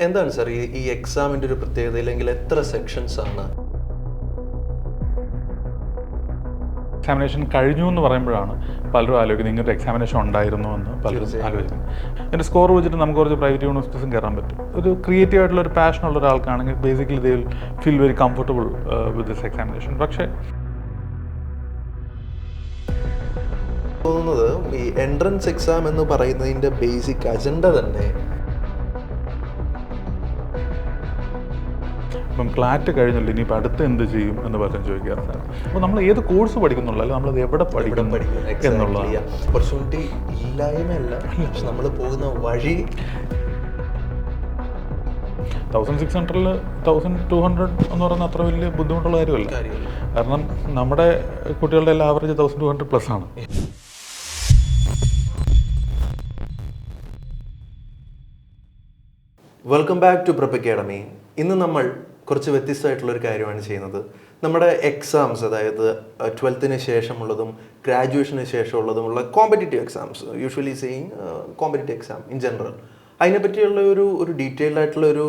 എന്താണ് സാർ ഈ എക്സാമിൻ്റെ ഒരു പ്രത്യേകത, അല്ലെങ്കിൽ എത്ര സെക്ഷൻസ് ആണ്? എക്സാമിനേഷൻ കഴിഞ്ഞു എന്ന് പറയുമ്പോഴാണ് പലരും ആലോചിക്കുന്നത് ഇങ്ങനത്തെ എക്സാമിനേഷൻ ഉണ്ടായിരുന്നു എന്ന് പലരും ആലോചിക്കുന്നത്. എൻ്റെ സ്കോർ വെച്ചിട്ട് നമുക്ക് കുറച്ച് പ്രൈവറ്റ് യൂണിവേഴ്സിറ്റീസും കയറാൻ പറ്റും. ഒരു ക്രിയേറ്റീവ് ആയിട്ടുള്ള ഒരു പാഷനുള്ള ഒരാൾക്കാണെങ്കിൽ basically they will feel very comfortable with this examination. പക്ഷേ തോന്നുന്നത് ഈ എൻട്രൻസ് എക്സാം എന്ന് പറയുന്നതിൻ്റെ ബേസിക് അജണ്ട തന്നെ ഇപ്പം ക്ലാറ്റ് കഴിഞ്ഞല്ലോ, ഇനിയിപ്പോൾ അടുത്ത് എന്ത് ചെയ്യും എന്ന് പലരും ചോദിക്കാറുണ്ട്. അപ്പോൾ നമ്മൾ ഏത് കോഴ്സ് പഠിക്കുന്നുള്ള, അല്ലെങ്കിൽ നമ്മളത് എവിടെ പഠിക്കണം എന്നുള്ളതാണ്. ഓപ്പർച്യൂണിറ്റി ഇല്ലായ്മയല്ല, പക്ഷെ നമ്മൾ പോകുന്ന വഴി 1600-ൽ 1200 എന്ന് പറയുന്നത് അത്ര വലിയ ബുദ്ധിമുട്ടുള്ള കാര്യമല്ല. കാരണം നമ്മുടെ കുട്ടികളുടെ എല്ലാം ആവറേജ് 1200+ ആണ്. Welcome back to prep academy. ഇന്ന് നമ്മൾ കുറച്ച് വ്യത്യസ്തമായിട്ടുള്ളൊരു കാര്യമാണ് ചെയ്യുന്നത്. നമ്മുടെ എക്സാംസ്, അതായത് 12th ശേഷമുള്ളതും ഗ്രാജുവേഷന് ശേഷമുള്ളതുമുള്ള competitive exams, usually saying competitive exam in general, അതിനെപ്പറ്റിയുള്ള ഒരു ഡീറ്റെയിൽഡ് ആയിട്ടുള്ള ഒരു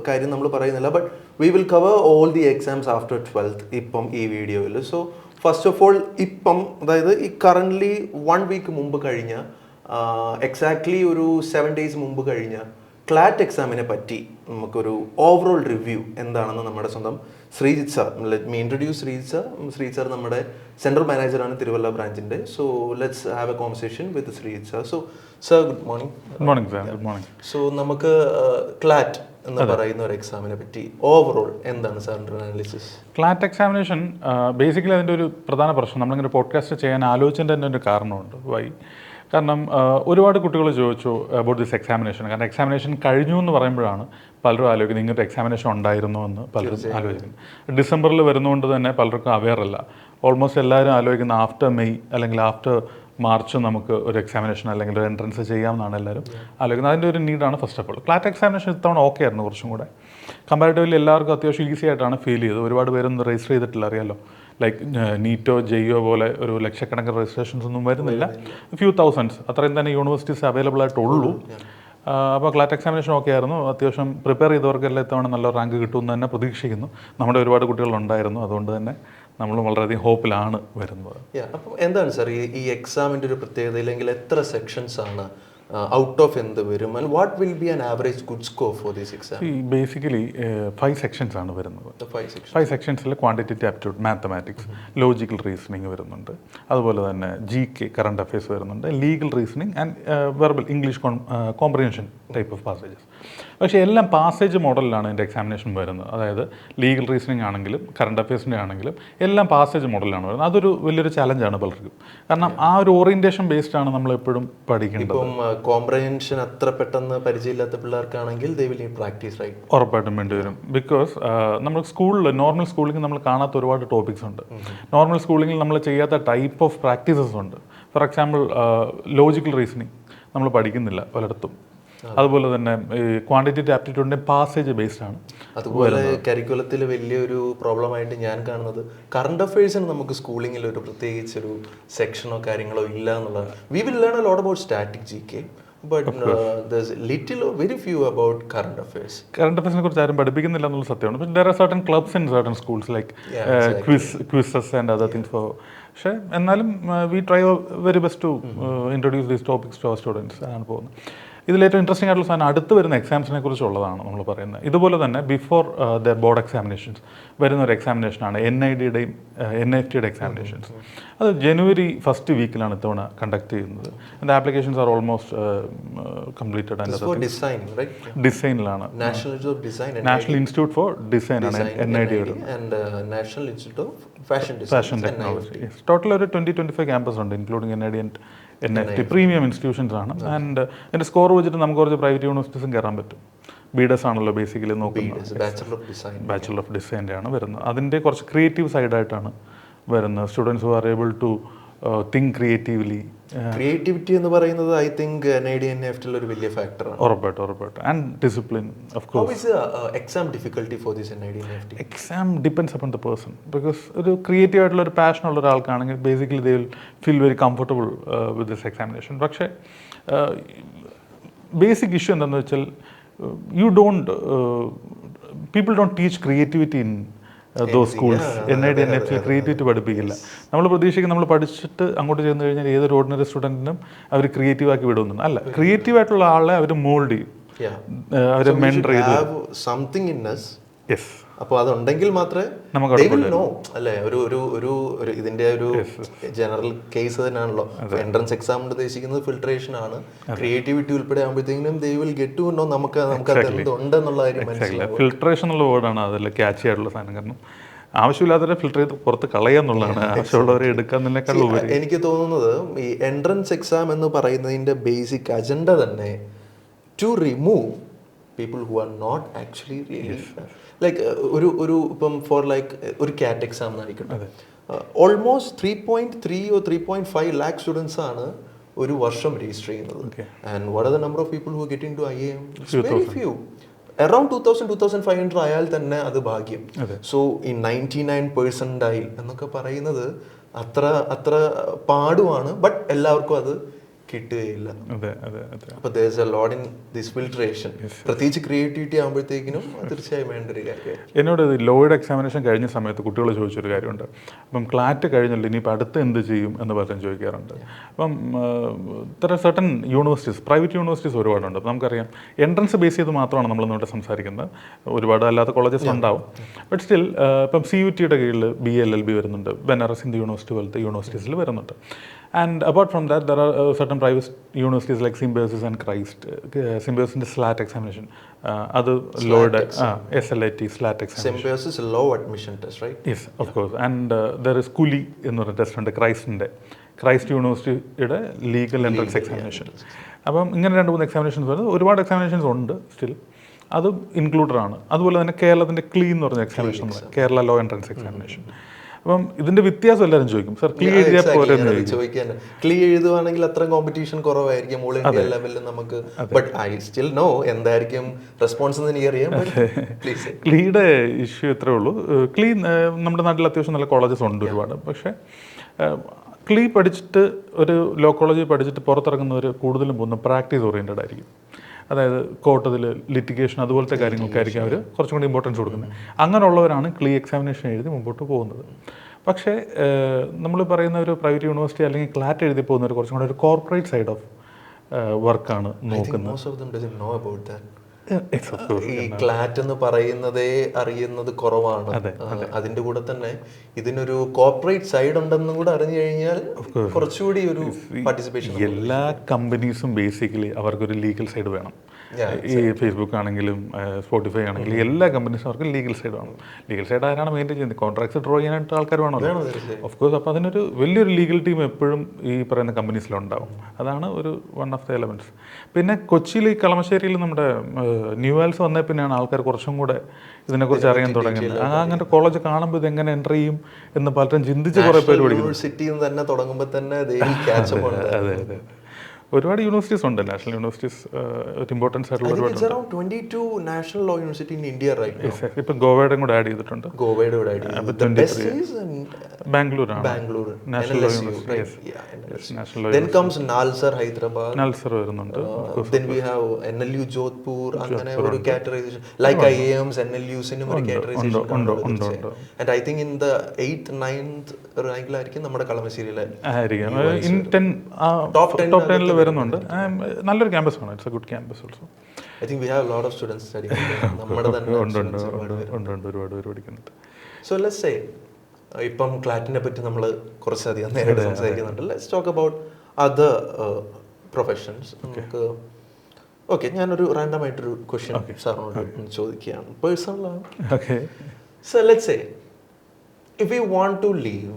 കാര്യം നമ്മൾ പറയുന്നില്ല. But we will cover all the exams after 12th ഇപ്പം ഈ വീഡിയോയിൽ. സോ ഫസ്റ്റ് ഓഫ് ഓൾ, ഇപ്പം അതായത് ഈ കറൻ്റ്ലി 1 വീക്ക് മുമ്പ് കഴിഞ്ഞ, എക്സാക്ട്ലി ഒരു 7 days മുമ്പ് കഴിഞ്ഞ ക്ലാറ്റ് എക്സാമിനെ പറ്റി നമുക്കൊരു ഓവറോൾ റിവ്യൂ എന്താണെന്ന് നമ്മുടെ സ്വന്തം Sreejith sir, let me introduce Sreejith sir. Sreejith sir നമ്മുടെ സെൻട്രൽ മാനേജറാണ് തിരുവല്ല ബ്രാഞ്ചിൻ്റെ. So let's have a conversation with Sreejith sir. So sir, good morning. Good morning sir. Good morning. So നമുക്ക് ക്ലാറ്റ് എന്ന് പറയുന്ന ഒരു എക്സാമിനെ പറ്റി ഓവറോൾ എന്താണ് സാറിൻ്റെ അനാലിസിസ്? ക്ലാറ്റ് എക്സാമിനേഷൻ ബേസിക്കലി അതിൻ്റെ ഒരു പ്രധാന പ്രശ്നം, നമ്മളിങ്ങനെ പോഡ്കാസ്റ്റ് ചെയ്യാൻ ആലോചിച്ചതിൻ്റെ തന്നെ ഒരു കാരണമുണ്ട്. വൈ? കാരണം ഒരുപാട് കുട്ടികൾ ചോദിച്ചു അബൌട്ട് ദിസ് എക്സാമിനേഷൻ. കാരണം എക്സാമിനേഷൻ കഴിഞ്ഞു എന്ന് പറയുമ്പോഴാണ് പലരും ആലോചിക്കുന്നത് ഇങ്ങനത്തെ എക്സാമിനേഷൻ ഉണ്ടായിരുന്നു എന്ന് പലരും ആലോചിക്കുന്നത്. ഡിസംബറിൽ വരുന്നതുകൊണ്ട് തന്നെ പലർക്കും അവെയർ അല്ല. ഓൾമോസ്റ്റ് എല്ലാവരും ആലോചിക്കുന്ന ആഫ്റ്റർ മെയ് അല്ലെങ്കിൽ ആഫ്റ്റർ മാർച്ച് നമുക്ക് ഒരു എക്സാമിനേഷൻ അല്ലെങ്കിൽ ഒരു എൻട്രൻസ് ചെയ്യാമെന്നാണ് എല്ലാവരും ആലോചിക്കുന്നത്. അതിൻ്റെ ഒരു നീഡാണ് first of all. CLAT examination ഇത്തവണ ഓക്കെ ആയിരുന്നു, കുറച്ചും കൂടെ കമ്പാരിറ്റീവ്ലി എല്ലാവർക്കും അത്യാവശ്യം ഈസി ആയിട്ടാണ് ഫീൽ ചെയ്തത്. ഒരുപാട് പേരൊന്നും രജിസ്റ്റർ ചെയ്തിട്ടില്ല, അറിയാലോ. ലൈക്ക് നീറ്റോ ജെയ്യോ പോലെ ഒരു ലക്ഷക്കണക്കിന് രജിസ്ട്രേഷൻസ് ഒന്നും വരുന്നില്ല. ഫ്യൂ തൗസൻഡ്സ് അത്രയും തന്നെ യൂണിവേഴ്സിറ്റീസ് അവൈലബിൾ ആയിട്ടുള്ളൂ. അപ്പോൾ ക്ലാറ്റ് എക്സാമിനേഷൻ ഓക്കെ ആയിരുന്നു. അത്യാവശ്യം പ്രിപ്പയർ ചെയ്തവർക്കെല്ലാം ഇത്തവണ നല്ല റാങ്ക് കിട്ടുമെന്ന് തന്നെ പ്രതീക്ഷിക്കുന്നു. നമ്മുടെ ഒരുപാട് കുട്ടികളുണ്ടായിരുന്നു, അതുകൊണ്ട് തന്നെ നമ്മൾ വളരെയധികം ഹോപ്പിലാണ് വരുന്നത്. അപ്പം എന്താണ് സാർ ഈ എക്സാമിൻ്റെ ഒരു പ്രത്യേകത, അല്ലെങ്കിൽ എത്ര സെക്ഷൻസ് ആണ്, ഔട്ട് ഓഫ് എന്ത് വരും, and what will be an average good score for this exam? Basically 5 sections ആണ് വരുന്നത്. 5 സെക്ഷൻസിൽ quantitative aptitude, mathematics, logical reasoning വരുന്നുണ്ട്. അതുപോലെ തന്നെ GK കറണ്ട് അഫയേഴ്സ് വരുന്നുണ്ട്, legal reasoning and verbal English comprehension type of passages. പക്ഷേ എല്ലാം പാസേജ് മോഡലിലാണ് എൻ്റെ എക്സാമിനേഷൻ വരുന്നത്. അതായത് ലീഗൽ റീസണിങ് ആണെങ്കിലും കറണ്ട് അഫയേഴ്സിൻ്റെ ആണെങ്കിലും എല്ലാം പാസേജ് മോഡലാണ് വരുന്നത്. അതൊരു വലിയൊരു ചലഞ്ചാണ് പലർക്കും. കാരണം ആ ഒരു ഓറിയൻറ്റേഷൻ ബേസ്ഡ് ആണ് നമ്മൾ എപ്പോഴും പഠിക്കേണ്ടത്. കോംപ്രഹെൻഷൻ അത്ര പെട്ടെന്ന് പരിചയമില്ലാത്ത പിള്ളേർക്കാണെങ്കിൽ they will need practice, right? ഉറപ്പായിട്ടും വേണ്ടി വരും. ബിക്കോസ് നമ്മൾ സ്കൂളിൽ നോർമൽ സ്കൂളിംഗ് നമ്മൾ കാണാത്ത ഒരുപാട് ടോപ്പിക്സ് ഉണ്ട്. നോർമൽ സ്കൂളിങ്ങിൽ നമ്മൾ ചെയ്യാത്ത ടൈപ്പ് ഓഫ് പ്രാക്ടീസസ് ഉണ്ട്. ഫോർ എക്സാമ്പിൾ ലോജിക്കൽ റീസണിങ് നമ്മൾ പഠിക്കുന്നില്ല പലയിടത്തും. അതുപോലെ തന്നെ ഈ ക്വാണ്ടിറ്റേറ്റീവ് ആപ്റ്റിറ്റ്യൂഡിൻ്റെ പാസേജ് ബേസ്ഡ് ആണ്. അതുപോലെ കരിക്കുലത്തിൽ വലിയൊരു പ്രോബ്ലമായിട്ട് ഞാൻ കാണുന്നത് കറണ്ട് അഫയേഴ്സിന് നമുക്ക് സ്കൂളിങ്ങിൽ ഒരു പ്രത്യേകിച്ചൊരു സെക്ഷനോ കാര്യങ്ങളോ ഇല്ല എന്നുള്ളതാണ്. We will learn a lot about static GK, but there's little or very few about current affairs. Current അഫയേഴ്സിനെ കുറിച്ച് ആരും പഠിപ്പിക്കുന്നില്ല എന്നുള്ള സത്യമാണ്. പക്ഷേ there are certain clubs in certain schools like quizzes and other things for. പക്ഷേ എന്നാലും we try our very best to introduce these topics to our students. അതാണ് പോകുന്നത്. ഇതിലേറ്റവും ഇൻട്രസ്റ്റിംഗ് ആയിട്ടുള്ള സാധനം അടുത്ത് വരുന്ന എക്സാംസിനെ കുറിച്ചുള്ളതാണ് നമ്മൾ പറയുന്നത്. ഇതുപോലെ തന്നെ ബിഫോർ ദ ബോർഡ് എക്സാമിനേഷൻസ് വരുന്ന ഒരു എക്സാമിനേഷനാണ് NIDയുടെയും NIFTയുടെ എക്സാമിനേഷൻസ്. അത് ജനുവരി 1st വീക്കിലാണ് ഇത്തവണ കണ്ടക്ട് ചെയ്യുന്നത്. The applications are almost completed. ഡിസൈനിലാണ്, നാഷണൽ ഇൻസ്റ്റിറ്റ്യൂട്ട് ഫോർ ഡിസൈൻ ആണ് NID വരുന്നത്, national institute of fashion technology. Total ഒരു 20-25 ക്യാമ്പസ് ഉണ്ട്, including NID and NFT. Premium institutions ആണ്. ആൻഡ് എൻ്റെ സ്കോർ വെച്ചിട്ട് നമുക്ക് കുറച്ച് പ്രൈവറ്റ് യൂണിവേഴ്സിറ്റീസും കയറാൻ പറ്റും. BDES ആണല്ലോ ബേസിക്കലി നോക്കുന്നത്. ബാച്ചലർ ഓഫ് ഡിസൈൻ്റെ ആണ് വരുന്നത്. അതിൻ്റെ കുറച്ച് ക്രിയേറ്റീവ് സൈഡായിട്ടാണ് വരുന്നത്. Students who are able to think creatively. Creativity എന്ന് പറയുന്നത് ഐ തിങ്ക് NID NIFTയിൽ ഒരു വലിയ ഫാക്ടറാണ്. ഉറപ്പായിട്ടും. And discipline of course. How is the exam difficulty for this NID NIFT? Exam depends upon the person. Because ഒരു creative ആയിട്ടുള്ള ഒരു പാഷനുള്ള ഒരാൾക്കാണെങ്കിൽ basically they will feel very comfortable with this examination. പക്ഷേ ബേസിക് ഇഷ്യൂ എന്താണെന്ന് വെച്ചാൽ you don't people don't teach creativity in those schools. NID NHC ക്രിയേറ്റിവിറ്റി പഠിപ്പിക്കില്ല. നമ്മൾ പ്രതീക്ഷിക്കും നമ്മൾ പഠിച്ചിട്ട് അങ്ങോട്ട് ചെന്ന് കഴിഞ്ഞാൽ ഏതൊരു ഓർഡിനറി സ്റ്റുഡൻറ്റിനും അവർ ക്രിയേറ്റീവ് ആക്കി വിടുന്നു. അല്ല, ക്രിയേറ്റീവ് ആയിട്ടുള്ള ആളെ അവർ മോൾഡ് ചെയ്യും, അവരെ മെൻറ്റർ ചെയ്ത് സംതിങ് ഇൻ us. യെസ്. അപ്പോൾ അതുണ്ടെങ്കിൽ മാത്രമേ they will know അല്ലേ. ഒരു ഇതിന്റെ ഒരു ജനറൽ കേസ് തന്നെയാണല്ലോ. എൻട്രൻസ് എക്സാം ഉദ്ദേശിക്കുന്നത് ഫിൽട്രേഷൻ ആണ്. ക്രിയേറ്റിവിറ്റി ഉൾപ്പെടെ ആകുമ്പോഴത്തേക്കും they will get to know നമുക്ക് അത് എന്തുണ്ടെന്നുള്ള കാര്യം മനസ്സിലാവും. ഫിൽട്രേഷൻ എന്നുള്ള വേർഡാണ് അതിൽ ക്യാച്ച് ആയിട്ടുള്ള സാധനം. കാരണം ആവശ്യമില്ലാത്തവരെ ഫിൽട്ടർ ചെയ്ത് പുറത്ത് കളയുക എന്നുള്ളതാണ്, ആവശ്യമുള്ളവരെ എടുക്കാന്നതിനേക്കാൾ ഉപരി. എനിക്ക് തോന്നുന്നത് ഈ എൻട്രൻസ് എക്സാം എന്ന് പറയുന്നതിന്റെ ബേസിക് അജണ്ട തന്നെ to remove people who are not actually really like ഒരു ഇപ്പം ഫോർ ലൈക്ക് ഒരു കാറ്റ് എക്സാം എന്നായിരിക്കട്ടെ, ഓൾമോസ്റ്റ് 3.3 or 3.5 lakh സ്റ്റുഡൻസ് ആണ് ഒരു വർഷം രജിസ്റ്റർ ചെയ്യുന്നത്. And what are the number of people who get into IIM? Very few. Around 2,000-2,500 ആയാൽ തന്നെ അത് ഭാഗ്യം. സോ ഈ 99 percentile എന്നൊക്കെ പറയുന്നത് അത്ര പാടുമാണ്. ബട്ട് എല്ലാവർക്കും അത് കിട്ടുകയില്ല. അപ്പോൾ there is a lot in this filtration. പ്രത്യേകിച്ച് ക്രിയേറ്റിവിറ്റി ആകുമ്പോഴത്തേക്കിനും തീർച്ചയായും വേണ്ട ഒരു കാര്യമാണ്. എന്നോട് ലോയുടെ എക്സാമിനേഷൻ കഴിഞ്ഞ സമയത്ത് കുട്ടികൾ ചോദിച്ചൊരു കാര്യമുണ്ട്. അപ്പം ക്ലാറ്റ് കഴിഞ്ഞല്ലോ ഇനിയിപ്പോൾ അടുത്ത് എന്ത് ചെയ്യും എന്ന് പലരും ചോദിക്കാറുണ്ട്. അപ്പം ഇത്ര സർട്ടൻ യൂണിവേഴ്സിറ്റീസ്, പ്രൈവറ്റ് യൂണിവേഴ്സിറ്റീസ് ഒരുപാടുണ്ട്. അപ്പം നമുക്കറിയാം എൻട്രൻസ് ബേസ് ചെയ്ത് മാത്രമാണ് നമ്മളിന്നിവിടെ സംസാരിക്കുന്നത്. ഒരുപാട് അല്ലാത്ത കോളേജസ് ഉണ്ടാവും. ബട്ട് സ്റ്റിൽ ഇപ്പം CUT-യുടെ കീഴിൽ BLLB വരുന്നുണ്ട്, ബനാറസ് ഹിന്ദു യൂണിവേഴ്സിറ്റി പോലത്തെ യൂണിവേഴ്സിറ്റീസിൽ വരുന്നുണ്ട്. And apart from that, there are certain private universities like Symbiosis and Christ. Symbiosis in the SLAT examination. Other lowered SLAT, SLAT examination. Symbiosis low admission test, right? Yes, of course. And there is Cooley in the test on the Christ University legal entrance examination. അപ്പം ഇങ്ങനെ 2-3 examinations വരുന്നത്. ഒരുപാട് examinations ഉണ്ട് still, അത് included ആണ്. അതുപോലെ തന്നെ കേരളത്തിൻ്റെ ക്ലീ എന്ന് പറഞ്ഞ examination, Kerala law entrance examination. അപ്പം ഇതിന്റെ വ്യത്യാസം എല്ലാവരും ചോദിക്കും, സർ ക്ലീ എഴുതിയാൽ പോലെ ചോദിക്കാൻ. ക്ലീ എഴുതുവാണെങ്കിൽ അത്ര കോമ്പറ്റീഷൻ കുറവായിരിക്കും ഓൾ ഇന്ത്യ ലെവലിൽ നമുക്ക്. ബട്ട് ഐ സ്റ്റിൽ നോ എന്തായിരിക്കും റെസ്പോൺസ് എന്ന് എനിക്കറിയാം. ക്ലീയുടെ ഇഷ്യൂ ഇത്രേ ഉള്ളൂ. ക്ലീ നമ്മുടെ നാട്ടിൽ അത്യാവശ്യം നല്ല കോളേജസ് ഉണ്ട് ഒരുപാട്. പക്ഷേ ക്ലീ പഠിച്ചിട്ട് ഒരു ലോ കോളേജിൽ പഠിച്ചിട്ട് പുറത്തിറങ്ങുന്നവർ കൂടുതലും പോകുന്ന പ്രാക്ടീസ് ഓറിയൻറ്റഡ് ആയിരിക്കും. അതായത് കോർട്ടതിൽ ലിറ്റിഗേഷൻ അതുപോലത്തെ കാര്യങ്ങൾക്കായിരിക്കും അവർ കുറച്ചും കൂടി ഇമ്പോർട്ടൻസ് കൊടുക്കുന്നത്. അങ്ങനെയുള്ളവരാണ് ക്ലീ എക്സാമിനേഷൻ എഴുതി മുമ്പോട്ട് പോകുന്നത്. പക്ഷേ നമ്മൾ പറയുന്ന ഒരു പ്രൈവറ്റ് യൂണിവേഴ്സിറ്റി അല്ലെങ്കിൽ ക്ലാറ്റ് എഴുതി പോകുന്നവർ കുറച്ചും കൂടി ഒരു കോർപ്പറേറ്റ് സൈഡ് ഓഫ് വർക്കാണ് നോക്കുന്നത്. ഈ ക്ലാറ്റ് എന്ന് പറയുന്നതേ അറിയുന്നത് കുറവാണ്. അതിന്റെ കൂടെ തന്നെ ഇതിനൊരു കോർപ്പറേറ്റ് സൈഡ് ഉണ്ടെന്നും കൂടെ അറിഞ്ഞു കഴിഞ്ഞാൽ കുറച്ചുകൂടി ഒരു പാർട്ടിസിപ്പേഷൻ. എല്ലാ കമ്പനീസും ബേസിക്കലി അവർക്കൊരു ലീഗൽ സൈഡ് വേണം. ഈ ഫേസ്ബുക്ക് ആണെങ്കിലും സ്പോട്ടിഫൈ ആണെങ്കിലും എല്ലാ കമ്പനീസും അവർക്ക് ലീഗൽ സൈഡ് വേണം. ലീഗൽ സൈഡ് ആരാണ് മെയിൻറ്റെയിൻ ചെയ്യുന്നത്? കോൺട്രാക്ട്സ് ഡ്രോ ചെയ്യാനായിട്ട് ആൾക്കാർ വേണമല്ലോ, ഓഫ് കോഴ്സ്. അപ്പോൾ അതിനൊരു വലിയൊരു ലീഗൽ ടീം എപ്പോഴും ഈ പറയുന്ന കമ്പനീസിലുണ്ടാവും. അതാണ് ഒരു വൺ ഓഫ് ദ എലമെൻറ്റ്സ്. പിന്നെ കൊച്ചിയിൽ, ഈ കളമശ്ശേരിയിൽ നമ്മുടെ ന്യൂവാൽസ് വന്നേ പിന്നെയാണ് ആൾക്കാർ കുറച്ചും കൂടെ ഇതിനെക്കുറിച്ച് അറിയാൻ തുടങ്ങിയത്. അങ്ങനത്തെ കോളേജ് കാണുമ്പോൾ ഇത് എങ്ങനെ എൻ്റർ ചെയ്യും എന്ന് പലരും ചിന്തിച്ച് കുറേ പേര് പഠിക്കും. യൂണിവേഴ്സിറ്റിയിൽ തന്നെ തുടങ്ങുമ്പോൾ തന്നെ അതെ അതെ, ഒരുപാട് യൂണിവേഴ്സിറ്റീസ് ഉണ്ട്. നാഷണൽ യൂണിവേഴ്സിറ്റീസ് ഇമ്പോർട്ടൻസ് ആയിട്ടുള്ള ഒരുപാട്. ഇപ്പം ഗോവയുടെ കൂടെ ആഡ് ചെയ്തിട്ടുണ്ട്. ബാംഗ്ലൂരാണ് നാഷണൽ ലോ യൂണിവേഴ്സിറ്റി. നാൽസർ വരുന്നുണ്ട്. NLU ജോധ്പൂർ, അങ്ങനെ ഒരു കാറ്റഗറൈസേഷൻ ലൈക്ക് IIMs NLUസിനും ഒരു കാറ്റഗറൈസേഷൻ ഉണ്ട്. And I think in the 8th 9th റാങ്കിലായിരിക്കും നമ്മുടെ കളമശ്ശേരിയിലെ ടോപ്പ് 10 വരുന്നുണ്ട്. നല്ലൊരു ക്യാമ്പസാണ്. It's a good campus also. I think we have lot of students studying നമ്മുടെ തന്നെ ഉണ്ട് ഒരുപാട് പേര് പഠിക്കുന്നുണ്ട്. സോ ലെറ്റ്സ് സേ ഇപ്പം ക്ലാറ്റിനെ പറ്റി നമ്മൾ കുറച്ചധികം നേരിട്ട് സംസാരിക്കുന്നുണ്ട്. Let's talk about other professions. നമുക്ക് ഓക്കെ, ഞാനൊരു റാൻഡം ആയിട്ടൊരു ക്വസ്റ്റ്യൻ സാറിനോട് ചോദിക്കുകയാണ്, പേഴ്സണലാണ്. So let's say if you want to live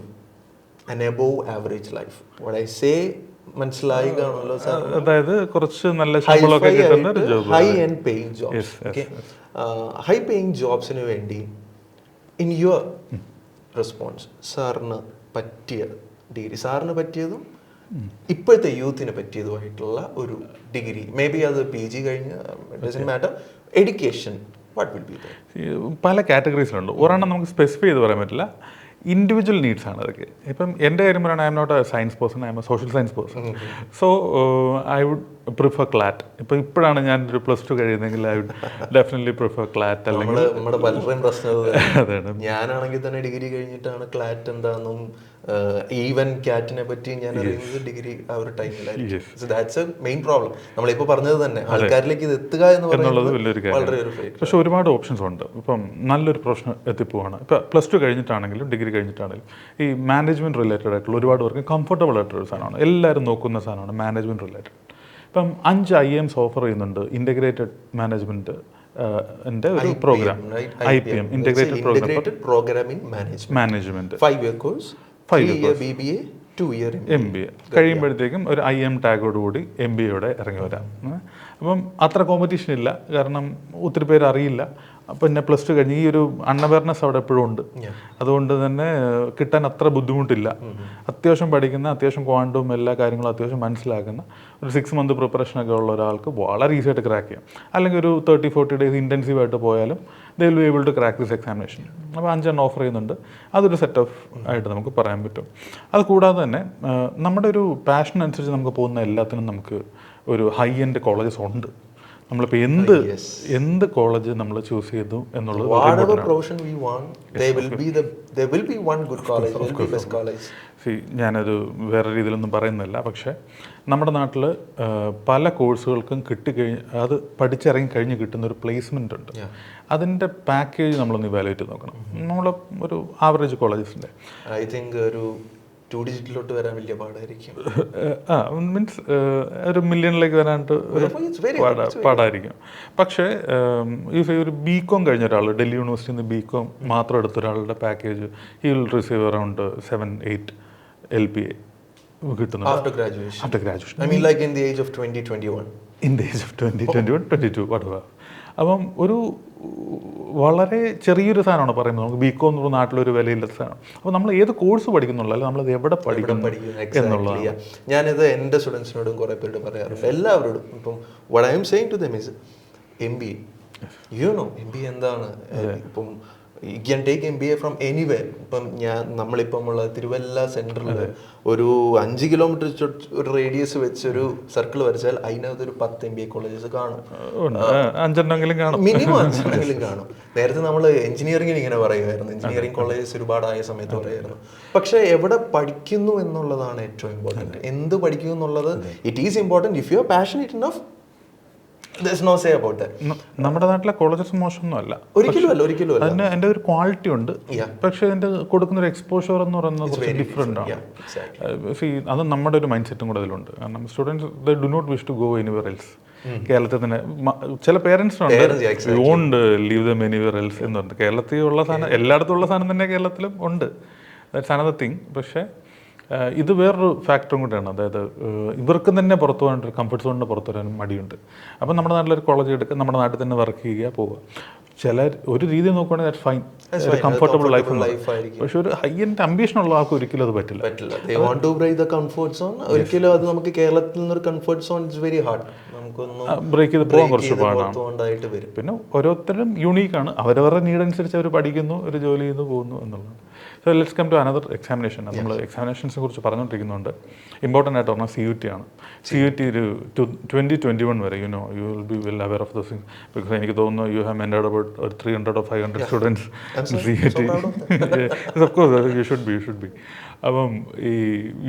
an above average life, what I say മനസ്സിലായി കാണുമല്ലോ സാർ? അതായത് കുറച്ച് നല്ല ശമ്പളമൊക്കെ കിട്ടുന്ന ഒരു job, high and paying jobs. Okay, high paying ജോബ്സിന് വേണ്ടി ഇൻ യുവർ റെസ്പോൺസ് സാറിന് പറ്റിയ ഡിഗ്രി, സാറിന് പറ്റിയതും ഇപ്പോഴത്തെ യൂത്തിന് പറ്റിയതുമായിട്ടുള്ള ഒരു ഡിഗ്രി, മേ ബി അത് PG കഴിഞ്ഞ doesn't matter, education, what will B that? പല കാറ്റഗറീസിലുണ്ട്. ഒരെണ്ണം നമുക്ക് സ്പെസിഫൈ ചെയ്ത് പറയാൻ പറ്റില്ല. ഇൻഡിവിജ്വൽ നീഡ്സ് ആണ് അതൊക്കെ. ഇപ്പം എൻ്റെ കാര്യം പറയുകയാണെങ്കിൽ I am not a science person, I am a social science person. So I would prefer CLAT. ഇപ്പോഴാണ് ഞാൻ ഒരു +2 കഴിയുന്നെങ്കിൽ I would definitely prefer CLAT. അല്ലെങ്കിൽ നമ്മുടെ പലരുടെയും പ്രശ്നം അതാണ്. ഞാനാണെങ്കിൽ തന്നെ ഡിഗ്രി കഴിഞ്ഞിട്ടാണ് ക്ലാറ്റ് എന്താണെന്നും ഈവൻ ക്യാറ്റിനെ പറ്റി ഞാൻ അറിയുന്നത് ഡിഗ്രി ആ ഒരു ടൈമിലായിരുന്നു. That's a main problem. നമ്മളിപ്പോൾ പറഞ്ഞത് തന്നെ ആൾക്കാരിലേക്ക് ഇത് എത്തുക എന്നുള്ളത് വലിയൊരു കാര്യം. പക്ഷെ ഒരുപാട് ഓപ്ഷൻസ് ഉണ്ട്. ഇപ്പം നല്ലൊരു പ്രൊഫഷൻ എത്തിപ്പോവാണ്. ഇപ്പം +2 കഴിഞ്ഞിട്ടാണെങ്കിലും ഡിഗ്രി കഴിഞ്ഞിട്ടാണെങ്കിലും ഈ മാനേജ്മെൻറ്റ് റിലേറ്റഡ് ആയിട്ടുള്ള ഒരുപാട് പേർക്ക് കംഫർട്ടബിൾ ആയിട്ടൊരു സാധനമാണ്, എല്ലാവരും നോക്കുന്ന സാധനമാണ് മാനേജ്മെൻറ്റ് റിലേറ്റഡ്. ഇപ്പം 5 IIMs ഓഫർ ചെയ്യുന്നുണ്ട് ഇൻ്റഗ്രേറ്റഡ് മാനേജ്മെൻറ്റ് ഒരു programme, IPM integrated programme in management. 5-year course, 3-year BBA, 2-year MBA കഴിയുമ്പോഴത്തേക്കും ഒരു IIM ടാഗോടുകൂടി MBAയോടെ ഇറങ്ങി വരാം. അപ്പം അത്ര കോമ്പറ്റീഷൻ ഇല്ല, കാരണം ഒത്തിരി പേര് അറിയില്ല. പിന്നെ +2 കഴിഞ്ഞ് ഈ ഒരു അൺഅവയർനെസ് അവിടെ എപ്പോഴും ഉണ്ട്. അതുകൊണ്ട് തന്നെ കിട്ടാൻ അത്ര ബുദ്ധിമുട്ടില്ല. അത്യാവശ്യം പഠിക്കുന്ന, അത്യാവശ്യം ക്വാണ്ടും എല്ലാ കാര്യങ്ങളും അത്യാവശ്യം മനസ്സിലാക്കുന്ന ഒരു 6 month പ്രിപ്പറേഷനൊക്കെ ഉള്ള ഒരാൾക്ക് വളരെ ഈസി ആയിട്ട് ക്രാക്ക് ചെയ്യാം. അല്ലെങ്കിൽ ഒരു 30-40 days ഇൻറ്റൻസീവായിട്ട് പോയാലും they will be able to crack this examination. അപ്പോൾ 5 ഓഫർ ചെയ്യുന്നുണ്ട്. അതൊരു സെറ്റ് ഓഫ് ആയിട്ട് നമുക്ക് പറയാൻ പറ്റും. അത് കൂടാതെ തന്നെ നമ്മുടെ ഒരു പാഷൻ അനുസരിച്ച് നമുക്ക് പോകുന്ന എല്ലാത്തിനും നമുക്ക് ഒരു ഹൈ എൻഡ് കോളേജസ് ഉണ്ട്. നമ്മളിപ്പോൾ എന്ത് കോളേജ് നമ്മൾ ചൂസ് ചെയ്തു എന്നുള്ളത് ഞാനൊരു വേറെ രീതിയിലൊന്നും പറയുന്നില്ല. പക്ഷേ നമ്മുടെ നാട്ടിൽ പല കോഴ്സുകൾക്കും അത് പഠിച്ചിറങ്ങി കഴിഞ്ഞ് കിട്ടുന്ന ഒരു പ്ലേസ്മെൻ്റ് ഉണ്ട്. അതിൻ്റെ പാക്കേജ് നമ്മളൊന്ന് ഇവാലുവേറ്റ് ചെയ്ത് നോക്കണം. നമ്മൾ ഒരു ആവറേജ് കോളേജസിൻ്റെ ഐ തിങ്ക് ഒരു 2 ഡിജിറ്റിലോട്ട് വരാൻ വലിയ പാടായിരിക്കും. മീൻസ് ഒരു മില്യണിലേക്ക് വരാനായിട്ട് പാടായിരിക്കും. പക്ഷേ ഈ ഒരു BCom കഴിഞ്ഞ ഒരാൾ ഡൽഹി യൂണിവേഴ്സിറ്റിയിൽ നിന്ന് BCom മാത്രം എടുത്ത ഒരാളുടെ package he will receive around 7-8 LPA കിട്ടുന്നത് after graduation. I mean like in the age of 20-21. In the age of 20-21-22 whatever. അപ്പം ഒരു വളരെ ചെറിയൊരു സാധനമാണ് പറയുന്നത്. നമുക്ക് BCom എന്ന് പറഞ്ഞ നാട്ടിലൊരു വിലയില്ലാത്ത സാധനം. അപ്പോൾ നമ്മൾ ഏത് കോഴ്സ് പഠിക്കുന്നുള്ള, അല്ലെങ്കിൽ നമ്മളത് എവിടെ പഠിക്കുന്നു എന്നുള്ളതാണ്. ഞാനിത് എൻ്റെ സ്റ്റുഡൻസിനോടും കുറേ പേരോട് പറയാറുണ്ട്, എല്ലാവരോടും. ഇപ്പം what I am saying to them is MBA. You know MBA എന്താണ്. ഇപ്പം you can take MBA from anywhere. ഇപ്പം നമ്മളിപ്പം ഉള്ള തിരുവല്ല സെൻറ്ററിൽ ഒരു 5 kilometer ഒരു റേഡിയസ് വെച്ച് ഒരു സർക്കിൾ വരച്ചാൽ അതിനകത്തൊരു 10 MBA കോളേജസ് കാണും. 5 കാണും, മിനിമം 5 കാണും. നേരത്തെ നമ്മൾ എഞ്ചിനീയറിംഗിന് ഇങ്ങനെ പറയുമായിരുന്നു, എഞ്ചിനീയറിംഗ് കോളേജസ് ഒരുപാടായ സമയത്ത് പറയുമായിരുന്നു. പക്ഷേ എവിടെ പഠിക്കുന്നു എന്നുള്ളതാണ് ഏറ്റവും ഇമ്പോർട്ടൻറ്റ്. എന്ത് പഠിക്കുന്നു എന്നുള്ളത് it is important. If you R passionate enough, there's no say about that. നമ്മുടെ നാട്ടിലെ കോളേജസ് മോശമൊന്നുമല്ല, ഒരിക്കലും അതിന് എൻ്റെ ഒരു ക്വാളിറ്റി ഉണ്ട്. പക്ഷേ അതിൻ്റെ കൊടുക്കുന്ന ഒരു എക്സ്പോഷർ എന്ന് പറയുന്നത് കുറച്ച് ഡിഫറെൻ്റ് ആണ്. അത് നമ്മുടെ ഒരു മൈൻഡ് സെറ്റും കൂടെ അതിലുണ്ട്. കാരണം students they do not wish to go anywhere else. കേരളത്തിൽ തന്നെ ചില പേരൻസിനുണ്ട് won't leave them anywhere else എന്ന് പറഞ്ഞിട്ട്. കേരളത്തിൽ ഉള്ള സാധനം എല്ലായിടത്തും ഉള്ള സാധനം തന്നെ കേരളത്തിലും ഉണ്ട്. That's another thing. പക്ഷേ ഇത് വേറൊരു ഫാക്ടറും കൂടെയാണ്. അതായത് ഇവർക്ക് തന്നെ പുറത്തു പോകാനൊരു കംഫർട്ട് സോണിൻ്റെ പുറത്തു വരാനും മടിയുണ്ട്. അപ്പം നമ്മുടെ നാട്ടിലൊരു കോളേജ് എടുക്കുക, നമ്മുടെ നാട്ടിൽ തന്നെ വർക്ക് ചെയ്യുക, പോവുക. ഒരു രീതി നോക്കുകയാണെങ്കിൽ ദാറ്റ്സ് ഫൈൻ, കംഫർട്ടബിൾ ലൈഫ്. പക്ഷെ ഒരു ഹൈ എൻഡ് അംബിഷൻ ഉള്ള ആൾക്ക് ഒരിക്കലും അത് പറ്റില്ല. They want to break the comfort zone. ഒരിക്കലും അത് നമുക്ക് കേരളത്തിൽ നിന്നൊരു comfort zone it's very hard. Break ചെയ്ത് പോകാൻ കുറച്ച് പാടാണ്. പിന്നെ ഓരോരുത്തരും യൂണീക്കാണ്. അവരവരുടെ നീഡ് അനുസരിച്ച് അവർ പഠിക്കുന്നു, ഒരു ജോലി ചെയ്ത് പോകുന്നു എന്നുള്ളതാണ്. So let's come to another examination. നമ്മൾ എക്സാമിനേഷൻസിനെ കുറിച്ച് പറഞ്ഞുകൊണ്ടിരിക്കുന്നുണ്ട്. ഇമ്പോർട്ടൻ്റ് ആയിട്ട് പറഞ്ഞാൽ CUT ആണ്. CUT ഒരു 2021 വരെ you will be well aware of those things. Because എനിക്ക് തോന്നുന്നു you have mentored about 300 or 500 students CUT. Of course you should be. അപ്പം ഈ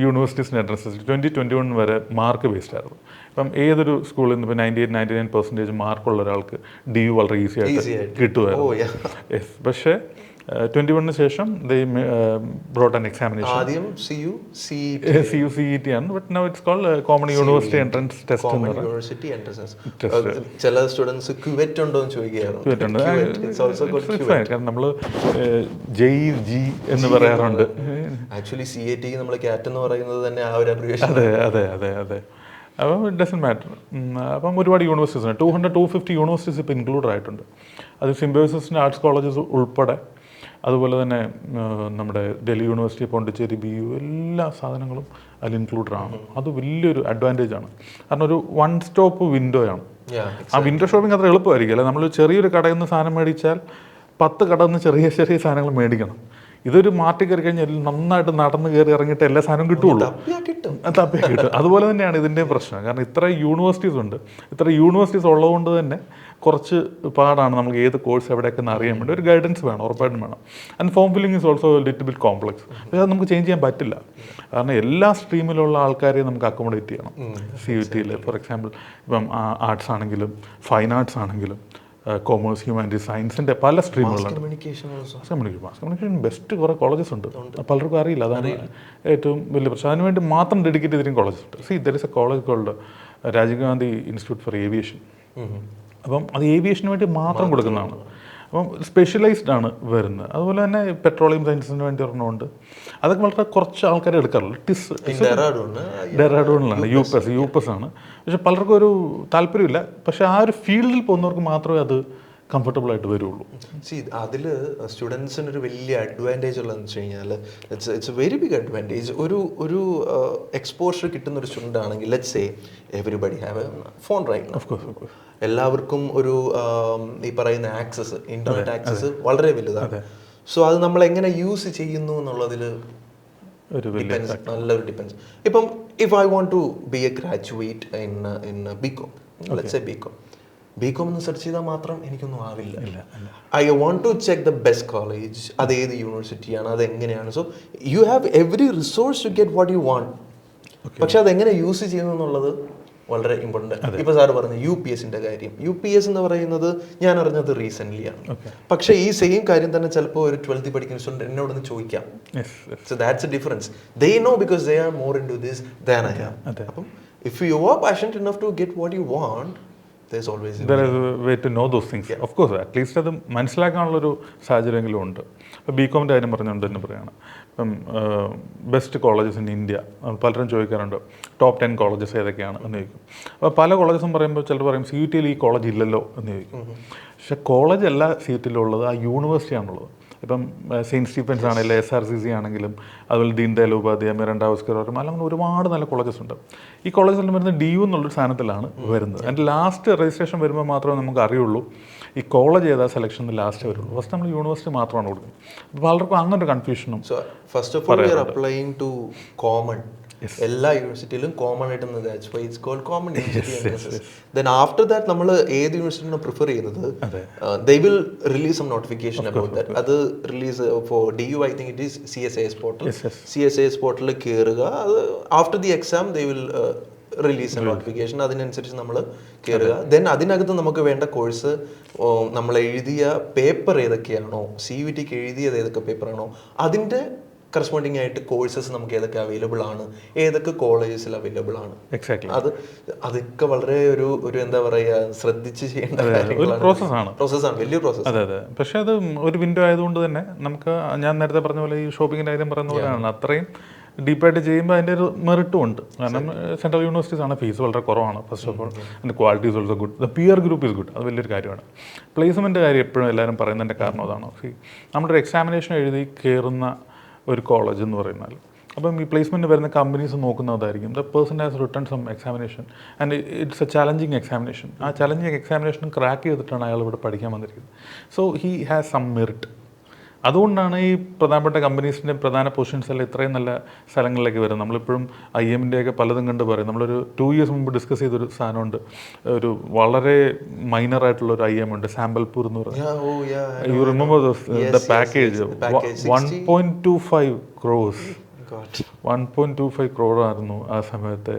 യൂണിവേഴ്സിറ്റീസിൻ്റെ എൻട്രൻസ് 2021 വരെ മാർക്ക് ബേസ്ഡ് ആയിരുന്നു. അപ്പം ഏതൊരു സ്കൂളിൽ നിന്ന് ഇപ്പോൾ 98-99% മാർക്കുള്ള ഒരാൾക്ക് DU വളരെ ഈസി ആയിട്ട് കിട്ടുമായിരുന്നു. യെസ്. പക്ഷേ 21 ശേഷം brought an examination. ആദ്യം CUCET ആണ്, but now it's called common university entrance test. ചില സ്റ്റുഡൻസ് ക്യുവെറ്റ് ഉണ്ടോ എന്ന് ചോദിക്കുകയായിരുന്നു. കാരണം നമ്മൾ JEG എന്ന് പറയാറുണ്ട്. ആക്ച്വലി CAT നമ്മൾ CAT എന്ന് പറയുന്നത് തന്നെ ആ ഒരു അബ്രിവേഷൻ. അതെ. അപ്പം ഇറ്റ് ഡസൻ മാറ്റർ. അപ്പം ഒരുപാട് യൂണിവേഴ്സിറ്റീസ് ഉണ്ട്. 200-250 യൂണിവേഴ്സിറ്റീസ് ഇപ്പോൾ ഇൻക്ലൂഡ് ആയിട്ടുണ്ട്. അത് സിംബയോസിസിൻ്റെ ആർട്സ് കോളേജസ് ഉൾപ്പെടെ. അതുപോലെ തന്നെ നമ്മുടെ ഡൽഹി യൂണിവേഴ്സിറ്റി, പോണ്ടിച്ചേരി, BU എല്ലാ സാധനങ്ങളും അതിൽ ഇൻക്ലൂഡഡ് ആണ്. അത് വലിയൊരു അഡ്വാൻറ്റേജ് ആണ്. കാരണം ഒരു 1 സ്റ്റോപ്പ് വിൻഡോയാണ്. ആ വിൻഡോ ഷോപ്പിംഗ് അത്ര എളുപ്പമായിരിക്കും. അല്ല, നമ്മൾ ചെറിയൊരു കടയിൽ നിന്ന് സാധനം മേടിച്ചാൽ 10 കടയിൽ നിന്ന് ചെറിയ സാധനങ്ങൾ മേടിക്കണം. ഇതൊരു മാറ്റി കയറി കഴിഞ്ഞാൽ നന്നായിട്ട് നടന്ന് കയറി ഇറങ്ങിയിട്ട് എല്ലാ സാധനവും കിട്ടുള്ളൂ, തപ്പിയാൽ കിട്ടും. അതുപോലെ തന്നെയാണ് ഇതിൻ്റെ പ്രശ്നം. കാരണം ഇത്ര യൂണിവേഴ്സിറ്റീസ് ഉണ്ട്. ഇത്ര യൂണിവേഴ്സിറ്റീസ് ഉള്ളതുകൊണ്ട് തന്നെ കുറച്ച് പാടാണ് നമുക്ക് ഏത് കോഴ്സ് എവിടെയൊക്കെ അറിയാൻ വേണ്ടി. ഒരു ഗൈഡൻസ് വേണം, ഉറപ്പായിട്ടും വേണം. And form filling is also little bit complex. പക്ഷേ അത് നമുക്ക് ചേഞ്ച് ചെയ്യാൻ പറ്റില്ല. കാരണം എല്ലാ സ്ട്രീമിലുള്ള ആൾക്കാരെയും നമുക്ക് അക്കോമഡേറ്റ് ചെയ്യണം. CUT-ൽ ഫോർ എക്സാമ്പിൾ ഇപ്പം ആർട്സ് ആണെങ്കിലും ഫൈൻ ആർട്സ് ആണെങ്കിലും കോമേഴ്സ്, ഹ്യൂമാനിറ്റീസ്, സയൻസിൻ്റെ പല സ്ട്രീമുകളുണ്ട്. കമ്മ്യൂണിക്കേഷൻ ബെസ്റ്റ് കുറേ കോളേജസ് ഉണ്ട്, പലർക്കും അറിയില്ല. അതാണ് ഏറ്റവും വലിയ പ്രശ്നം. അതിനുവേണ്ടി മാത്രം ഡെഡിക്കേറ്റ് ചെയ്തിരിക്കും കോളേജസ് ഉണ്ട്. There is a college called Rajiv Gandhi institute for aviation. അപ്പം അത് ഏവിയേഷന് വേണ്ടി മാത്രം കൊടുക്കുന്നതാണ്. അപ്പം സ്പെഷ്യലൈസ്ഡ് ആണ് വരുന്നത്. അതുപോലെ തന്നെ പെട്രോളിയം സയൻസിന് വേണ്ടി ഒരെണ്ണമുണ്ട്. അതൊക്കെ വളരെ കുറച്ച് ആൾക്കാരെ എടുക്കാറുള്ളൂ. ഡെറാഡൂണിലാണ്, UPS ആണ്. പക്ഷെ പലർക്കും ഒരു താല്പര്യമില്ല. പക്ഷെ ആ ഒരു ഫീൽഡിൽ പോകുന്നവർക്ക് മാത്രമേ അത് കംഫർട്ടബിൾ ആയിട്ട് വരുള്ളൂ. അതിൽ സ്റ്റുഡൻസിന് ഒരു വലിയ അഡ്വാൻറ്റേജ് ഉള്ളതെന്ന് വെച്ച് കഴിഞ്ഞാൽ it's a very big advantage. ഒരു എക്സ്പോഷർ കിട്ടുന്ന ഒരു സ്റ്റുഡൻ്റ് ആണെങ്കിൽ let's say everybody have a phone right. Of course എല്ലാവർക്കും ഒരു ഈ പറയുന്ന ആക്സസ്, ഇന്റർനെറ്റ് ആക്സസ് വളരെ വലുതാണ്. സോ അത് നമ്മൾ എങ്ങനെ യൂസ് ചെയ്യുന്നു എന്നുള്ളതിൽ നല്ലൊരു ഡിപ്പെൻസ്. ഇപ്പം if I want to be a graduate in BCom, let's say BCom എന്ന് സെർച്ച് ചെയ്താൽ മാത്രം എനിക്കൊന്നും ആവില്ല. I want to check the best college, അത് ഏത് യൂണിവേഴ്സിറ്റിയാണ്, അത് എങ്ങനെയാണ്. So you have every resource to get what you want. പക്ഷെ അതെങ്ങനെ യൂസ് ചെയ്യുന്നു എന്നുള്ളത് വളരെ ഇമ്പോർട്ടൻ്റ്. ഇപ്പൊ സാറ് പറഞ്ഞു UPSന്റെ കാര്യം. UPS എന്ന് പറയുന്നത് ഞാൻ അറിഞ്ഞത് റീസെന്റ് ആണ്. പക്ഷെ ഈ സെയിം കാര്യം തന്നെ ചിലപ്പോൾ ഒരു 12th പഠിക്കുന്ന സ്റ്റുഡന്റ് എന്നോടൊന്ന് ചോദിക്കാം. So that's a difference. They know because they are more into this than I am. അപ്പം if you are passionate enough to get what you want, there is a way to know those things. Of course, at least അത് മനസ്സിലാക്കാനുള്ളൊരു സാഹചര്യമെങ്കിലും ഉണ്ട്. ഇപ്പോൾ BComൻ്റെ കാര്യം പറഞ്ഞുകൊണ്ട് തന്നെ പറയുകയാണ്. ഇപ്പം best colleges in India പലരും ചോദിക്കാറുണ്ട്, ടോപ്പ് 10 കോളേജസ് ഏതൊക്കെയാണ് എന്ന് ചോദിക്കും. അപ്പോൾ പല കോളേജസും പറയുമ്പോൾ ചിലർ പറയും CUT-ൽ ഈ കോളേജ് ഇല്ലല്ലോ എന്ന് ചോദിക്കും. പക്ഷേ കോളേജ് അല്ല CUT-ലുള്ളത്, ആ യൂണിവേഴ്സിറ്റിയാണുള്ളത്. ഇപ്പം സെയിൻറ്റ് സ്റ്റീഫൻസ് ആണെങ്കിലും SRCC ആണെങ്കിലും അതുപോലെ ദീൻ ദയാൽ ഉപാധ്യായ, മിറാൻഡ ഹൗസ്കർ, അല്ലെങ്കിൽ ഒരുപാട് നല്ല കോളേജസ് ഉണ്ട്. ഈ കോളേജെല്ലാം വരുന്നത് DU എന്നുള്ളൊരു സാധനത്തിലാണ് വരുന്നത്. അതിൻ്റെ ലാസ്റ്റ് രജിസ്ട്രേഷൻ വരുമ്പോൾ മാത്രമേ നമുക്ക് അറിയുള്ളൂ ഈ കോളേജ് ഏതാ സെലക്ഷനിൽ ലാസ്റ്റ് വരുള്ളൂ. ഫസ്റ്റ് നമ്മൾ യൂണിവേഴ്സിറ്റി മാത്രമാണ് കൊടുക്കുന്നത്. അപ്പോൾ പലർക്കും അങ്ങനൊരു കൺഫ്യൂഷനും. First of all we are applying to common. എല്ലാ യൂണിവേഴ്സിറ്റിയിലും കോമൺ ആയിട്ട് that's why it's called common university. Then after that നമ്മൾ ഏത് യൂണിവേഴ്സിറ്റിയാണ് പ്രിഫർ ചെയ്യുന്നത്, they will release some notification about that. അത് release for DU I think it is CSIS portal. CSIS പോർട്ടലിൽ കയറുക. അത് after the exam they will release notification. അതിനനുസരിച്ച് നമ്മൾ കയറുക. ദെൻ അതിനകത്ത് നമുക്ക് വേണ്ട കോഴ്സ്, നമ്മൾ എഴുതിയ പേപ്പർ ഏതൊക്കെയാണോ, CUT-ക്ക് എഴുതിയത് ഏതൊക്കെ പേപ്പറാണോ അതിൻ്റെ കറസ്പോണ്ടിങ് ആയിട്ട് കോഴ്സസ് നമുക്ക് ഏതൊക്കെ അവൈലബിൾ ആണ്, ഏതൊക്കെ കോളേജസിൽ അവൈലബിൾ ആണ്. അതൊക്കെ വളരെ ഒരു എന്താ പറയുക ശ്രദ്ധിച്ച് ചെയ്യേണ്ട പ്രോസസ്സാണ്, വലിയ പ്രോസസ്സ്. അതെ അതെ. പക്ഷെ അത് ഒരു വിൻഡോ ആയതുകൊണ്ട് തന്നെ നമുക്ക്, ഞാൻ നേരത്തെ പറഞ്ഞ പോലെ ഈ ഷോപ്പിങ്ങിൻ്റെ കാര്യം പറയുന്ന പോലെയാണ്, അത്രയും ഡീപ്പായിട്ട് ചെയ്യുമ്പോൾ അതിൻ്റെ ഒരു മെറിറ്റും ഉണ്ട്. കാരണം സെൻട്രൽ യൂണിവേഴ്സിറ്റീസ് ആണ്, ഫീസ് വളരെ കുറവാണ് ഫസ്റ്റ് ഓഫ് ഓൾ, അതിൻ്റെ quality is also good, the peer group is good. അത് വലിയൊരു കാര്യമാണ്. പ്ലേസ്മെൻറ്റ് കാര്യം എപ്പോഴും എല്ലാവരും പറയുന്നതിൻ്റെ കാരണം അതാണ്. നമ്മുടെ ഒരു എക്സാമിനേഷൻ എഴുതി കയറുന്ന ഒരു കോളേജ് എന്ന് പറയുന്നത്, അപ്പം ഈ പ്ലേസ്മെൻറ്റ് വരുന്ന കമ്പനീസ് നോക്കുന്നതായിരിക്കും the person has written some examination and it's a challenging examination. ആ ചലഞ്ചിങ് എക്സാമിനേഷൻ ക്രാക്ക് ചെയ്തിട്ടാണ് അയാൾ ഇവിടെ പഠിക്കാൻ വന്നിരിക്കുന്നത്. So he has some merit. അതുകൊണ്ടാണ് ഈ പ്രധാനപ്പെട്ട കമ്പനീസിൻ്റെ പ്രധാന പൊസിഷൻസ് എല്ലാം ഇത്രയും നല്ല സ്ഥലങ്ങളിലേക്ക് വരുന്നത്. നമ്മളിപ്പോഴും IIMൻ്റെയൊക്കെ പലതും കണ്ട് പറയും. നമ്മളൊരു 2 years മുമ്പ് ഡിസ്കസ് ചെയ്തൊരു സാധനമുണ്ട്, ഒരു വളരെ വളരെ IIM ഉണ്ട്, സാമ്പൽപൂർ എന്ന് പറയുന്നത്. You remember the package 1.25 crores. 1.25 crore ആയിരുന്നു ആ സമയത്തെ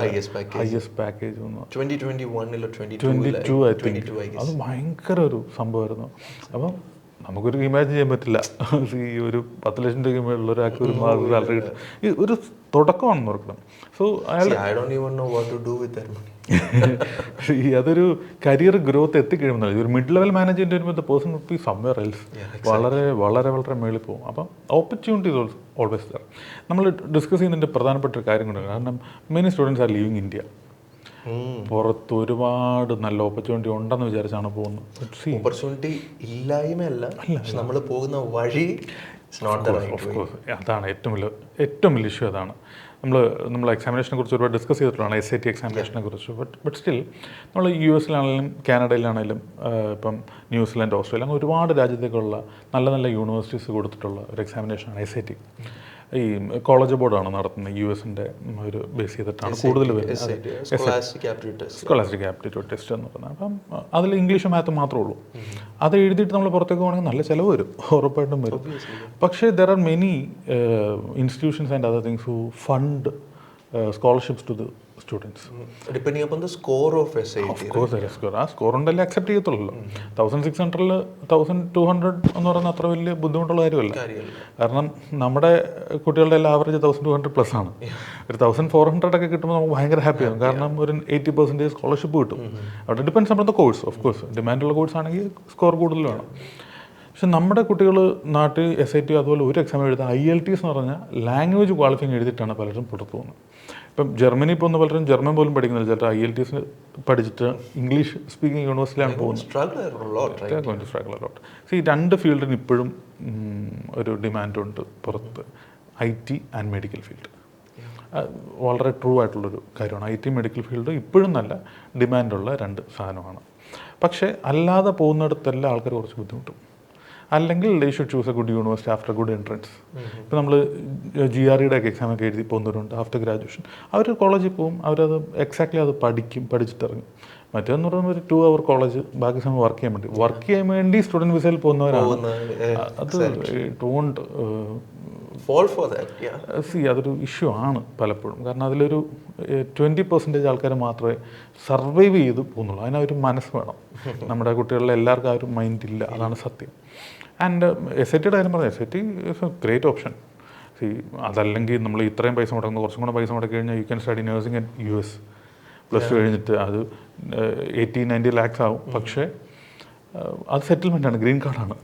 ഹൈയസ്റ്റ് പാക്കേജ്. 2022 I think. അത് ഭയങ്കര ഒരു സംഭവമായിരുന്നു. അപ്പം നമുക്കൊരു ഇമാജിൻ ചെയ്യാൻ പറ്റില്ല ഈ ഒരു 10 ലക്ഷം രൂപയുള്ള ഒരാൾക്ക് ഒരു മാസം സാലറി കിട്ടും. ഈ ഒരു തുടക്കമാണെന്ന് ഓർക്കണം. സോ അതൊരു കരിയർ ഗ്രോത്ത് എത്തിക്കഴിയുമ്പോൾ ഒരു മിഡ് ലെവൽ മാനേജ്മെന്റ് വരുമ്പോൾ the person would be somewhere else. വളരെ വളരെ വളരെ മേളിൽ പോകും. അപ്പം ഓപ്പർച്യൂണിറ്റീസ് ഓൾവേസ് ദർ. നമ്മൾ ഡിസ്കസ് ചെയ്യുന്നതിൻ്റെ പ്രധാനപ്പെട്ട ഒരു കാര്യം കൂടെ, കാരണം many students are leaving India. പുറത്ത് ഒരുപാട് നല്ല ഓപ്പർച്യൂണിറ്റി ഉണ്ടെന്ന് വിചാരിച്ചാണ് പോകുന്നത്. ഓപ്പർച്യൂണിറ്റി ഇല്ലായ്മയല്ല, നമ്മൾ പോകുന്ന വഴി. അതാണ് ഏറ്റവും വലിയ ഇഷ്യൂ. അതാണ് നമ്മൾ എക്സാമിനേഷനെ കുറിച്ച് ഒരുപാട് ഡിസ്കസ് ചെയ്തിട്ടുള്ളതാണ്, SAT എക്സാമിനേഷനെ കുറിച്ച്. ബട്ട് സ്റ്റിൽ നമ്മൾ US-ലാണെങ്കിലും കാനഡയിലാണെങ്കിലും ഇപ്പം ന്യൂസിലാൻഡ്, ഓസ്ട്രേലിയ, അങ്ങനെ ഒരുപാട് രാജ്യത്തേക്കുള്ള നല്ല നല്ല യൂണിവേഴ്സിറ്റീസ് കൊടുത്തിട്ടുള്ള ഒരു എക്സാമിനേഷനാണ് SAT. ഈ കോളേജ് ബോർഡാണ് നടത്തുന്നത്, US-ൻ്റെ ഒരു ബേസ് ചെയ്തിട്ടാണ് കൂടുതൽ വരുന്നത്. സ്കോളാസ്റ്റിക് ആപ്റ്റിറ്റ്യൂഡ് ടെസ്റ്റ് എന്ന് പറഞ്ഞാൽ അപ്പം അതിൽ ഇംഗ്ലീഷും മാത്തും മാത്രമേ ഉള്ളൂ. അത് എഴുതിയിട്ട് നമ്മൾ പുറത്തേക്ക് പോകണമെങ്കിൽ നല്ല ചിലവ് വരും, ഉറപ്പായിട്ടും വരും. പക്ഷേ there are many institutions and other things who fund scholarships to the students. Depending upon the score of SAT. Of course, there is score. ആ സ്കോർ ഉണ്ടല്ലേ അക്സെപ്റ്റ് ചെയ്യത്തുള്ളൂ. 1600-ൽ 1200 എന്ന് പറയുന്നത് അത്ര വലിയ ബുദ്ധിമുട്ടുള്ള കാര്യമല്ല. കാരണം നമ്മുടെ കുട്ടികളുടെ എല്ലാം ആവറേജ് 1200+ ആണ്. ഒരു 1400 ഒക്കെ കിട്ടുമ്പോൾ നമുക്ക് ഭയങ്കര ഹാപ്പിയാകും. കാരണം ഒരു 80% സ്കോളർഷിപ്പ് കിട്ടും. അവിടെ depends upon the course. Of course ഡിമാൻഡുള്ള കോഴ്സ് ആണെങ്കിൽ സ്കോർ കൂടുതൽ വേണം. പക്ഷെ നമ്മുടെ കുട്ടികൾ നാട്ടിൽ SAT അതുപോലെ ഒരു എക്സാം എഴുതാൻ IELTS എന്ന് പറഞ്ഞാൽ ലാംഗ്വേജ് ക്വാളിഫയിങ് എഴുതിയിട്ടാണ് പലരും പുറത്തു പോകുന്നത്. ഇപ്പം ജർമ്മനി പോകുന്ന പലരും ജർമ്മൻ പോലും പഠിക്കുന്നില്ല. ചിലർ IELTS പഠിച്ചിട്ട് ഇംഗ്ലീഷ് സ്പീക്കിംഗ് യൂണിവേഴ്സിറ്റിയിലാണ് പോകുന്നത്. ഈ രണ്ട് ഫീൽഡിന് ഇപ്പോഴും ഒരു ഡിമാൻഡുണ്ട് പുറത്ത്, IT ആൻഡ് മെഡിക്കൽ ഫീൽഡ്. വളരെ ട്രൂ ആയിട്ടുള്ളൊരു കാര്യമാണ്. IT മെഡിക്കൽ ഫീൽഡ് ഇപ്പോഴും നല്ല ഡിമാൻഡുള്ള രണ്ട് സാധനമാണ്. പക്ഷേ അല്ലാതെ പോകുന്നിടത്തെല്ലാം ആൾക്കാർ കുറച്ച് ബുദ്ധിമുട്ടും. അല്ലെങ്കിൽ they should choose A good university after good entrance. ഇപ്പോൾ നമ്മൾ GRE ഒക്കെ എക്സാമൊക്കെ എഴുതി പോകുന്നവരുണ്ട് ആഫ്റ്റർ ഗ്രാജുവേഷൻ. അവർ കോളേജിൽ പോകും, അവരത് എക്സാക്ട്ലി അത് പഠിച്ചിട്ടിറങ്ങും. മറ്റേന്ന് പറയുമ്പോൾ ഒരു 2 hour കോളേജ്, ബാക്കി സമയം വർക്ക് ചെയ്യാൻ വേണ്ടി സ്റ്റുഡൻറ്റ് വിസയിൽ പോകുന്നവരാണ്. അത് ഡോണ്ട് fall for that. അതൊരു ഇഷ്യൂ ആണ് പലപ്പോഴും. കാരണം അതിലൊരു 20% ആൾക്കാർ മാത്രമേ സർവൈവ് ചെയ്ത് പോകുന്നുള്ളൂ. അതിനൊരു മനസ്സ് വേണം. നമ്മുടെ കുട്ടികളിലെ എല്ലാവർക്കും ആ ഒരു മൈൻഡ് ഇല്ല, അതാണ് സത്യം. ആൻഡ് SATയുടെ കാര്യം പറഞ്ഞാൽ SAT is A great option. അതല്ലെങ്കിൽ നമ്മൾ ഇത്രയും പൈസ മുടക്കുന്നത് കുറച്ചും കൂടെ പൈസ മുടക്കി കഴിഞ്ഞാൽ you can study nursing at US +2 കഴിഞ്ഞിട്ട് അത് 80-90 lakhs ആവും. പക്ഷേ അത് സെറ്റിൽമെൻ്റ് ആണ്, ഗ്രീൻ കാർഡാണ്.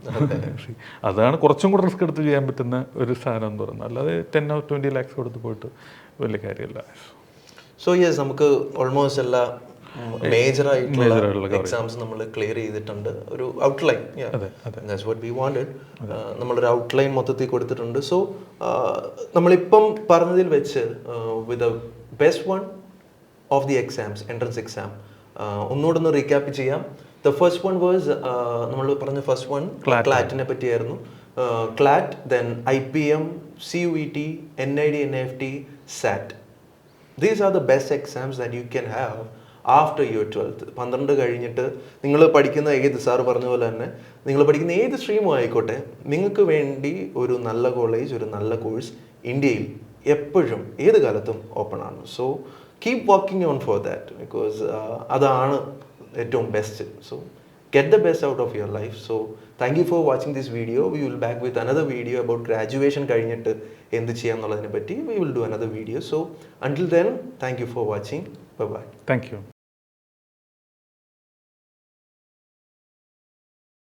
അതാണ് കുറച്ചും കൂടെ റിസ്ക് എടുത്ത് ചെയ്യാൻ പറ്റുന്ന ഒരു സാധനം എന്ന് പറയുന്നത്. അല്ലാതെ 10 or 20 lakhs കൊടുത്ത് പോയിട്ട് വലിയ കാര്യമില്ല. സോ യെസ്, നമുക്ക് ഓൾമോസ്റ്റ് എല്ലാ മേജർ ആയിട്ടുള്ള എക്സാംസ് നമ്മൾ ക്ലിയർ ചെയ്തിട്ടുണ്ട്. ഒരു outline, that's what we wanted. നമ്മളൊരു ഔട്ട്ലൈൻ മൊത്തത്തിൽ കൊടുത്തിട്ടുണ്ട്. സോ നമ്മളിപ്പം പറഞ്ഞതിൽ വെച്ച് with the best one of the exams, entrance exam, ഒന്നുകൂടെ ഒന്ന് റീക്യാപ്പ് ചെയ്യാം. The first one was നമ്മൾ പറഞ്ഞ first one ക്ലാറ്റിനെ പറ്റിയായിരുന്നു. ക്ലാറ്റ്, then IPM, CUET, NID, NIFT, SAT. These are the best exams that you can have after your 12th. 12 കഴിഞ്ഞിട്ട് നിങ്ങൾ പഠിക്കുന്ന sir പറഞ്ഞ പോലെ തന്നെ നിങ്ങൾ പഠിക്കുന്ന ഏത് സ്ട്രീമും ആയിക്കോട്ടെ, നിങ്ങൾക്ക് വേണ്ടി ഒരു നല്ല കോളേജ്, ഒരു നല്ല കോഴ്സ് ഇന്ത്യയിൽ എപ്പോഴും ഏത് കാലത്തും ഓപ്പൺ ആണ്. So keep working on for that, because അതാണ് ഏറ്റവും best. So get the best out of your life. So thank you for watching this video. We will back with another video about graduation കഴിഞ്ഞിട്ട് എന്ത് ചെയ്യാന്നുള്ളതിനെ പറ്റി. We will do another video. So until then, thank you for watching. Bye bye. Thank you.